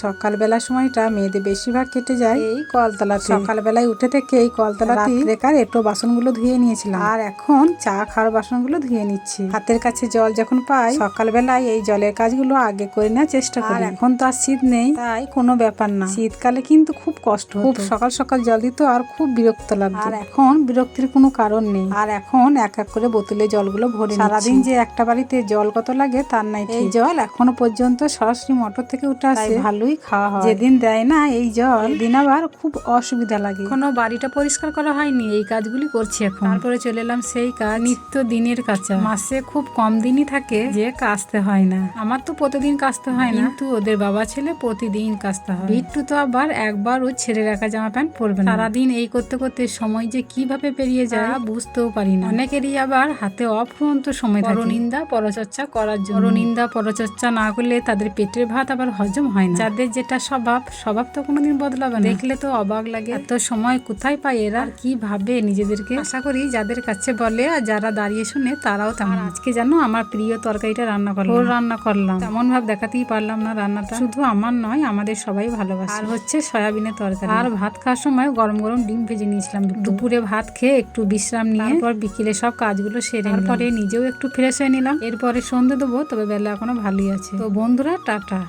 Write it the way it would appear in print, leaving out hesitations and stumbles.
সকালবেলা সময়টা মেয়েদের বেশিরভাগ কেটে যায় এই কলতলাতে। সকালবেলায় উঠে থেকে এই কলতলাতে বেকার এটো বাসনগুলো ধুয়ে নিয়েছিলাম, আর এখন চা খাওয়ার বাসনগুলো ধুয়ে নিচ্ছি। হাতের কাছে জল যখন পাই সকালবেলায় এই জলের কাজগুলো আগে করে নেওয়ার চেষ্টা করি। এখন তো আর শীত নেই, তাই কোনো ব্যাপার না। শীতকালে কিন্তু খুব কষ্ট, খুব সকাল সকাল জল দিত আর খুব বিরক্ত লাগতো। আর এখন বিরক্তির কোনো কারণ নেই। আর এখন এক এক করে বোতলে জলগুলো ভরে সারাদিন যে একটা বাড়িতে জল কত লাগে তার নাই। এই জল এখনো পর্যন্ত সরাসরি মোটর থেকে উঠে আসে, ভালোই খাওয়া হয়। যেদিন দেয় না এই জল দিন আবার খুব অসুবিধা লাগে। এখনো বাড়িটা পরিষ্কার করা হয়নি, এই কাজগুলি করছি এখন। তারপরে চলে এলাম সেই কাজ, নিত্য দিনের কাঁচা। মাসে খুব কম দিনই থাকে যে কাচতে হয় না। আমার তো প্রতিদিন কাচতে হয় না, কিন্তু ওদের বাবা ছেলে প্রতিদিন কাচতে হয়। বিট্টু তো আবার একবারও ছেড়ে রাখা জামা প্যান্ট পরবে না। সারাদিন এই করতে করতে সময় যে কিভাবে পেরিয়ে যায় বুঝতেও পারি না। অনেকেরই আবার হাতে অফুরন্ত সময় থাকে পরনিন্দা পরচর্চা করার জন্য। পরনিন্দা পরচর্চা না করলে তাদের পেটের ভাত আবার হজম হয় না। যাদের যেটা স্বভাব তো কোনোদিন বদলাবে না। দেখলে তো অবাক লাগে, এত সময় কোথায় পায় এরা, কি ভাবে নিজেদেরকে। আশা করি যাদের কাছে বলে আর যারা দাঁড়িয়ে শুনে তারাও তেমন। আজকে জানো আমার প্রিয় তরকারিটা রান্না করলাম, তেমন ভাব দেখাতেই পারলাম না। রান্নাটা শুধু আমার নয়, আমাদের সবাই ভালোবাসে। আর হচ্ছে সয়াবিনের তরকারি। আর ভাত খাওয়ার সময় গরম গরম ডিম ভেজে নিয়েছিলাম। দুপুরে ভাত খেয়ে একটু বিশ্রাম নিয়ে তারপর বিকেলে সব কাজগুলো সেরে তারপরে নিজেও একটু ফ্রেশ হয়ে নিলাম। এরপরে সন্ধ্যে দেবো, তবে বেলা এখনো ভালোই আছে। তো বন্ধুরা টাটা।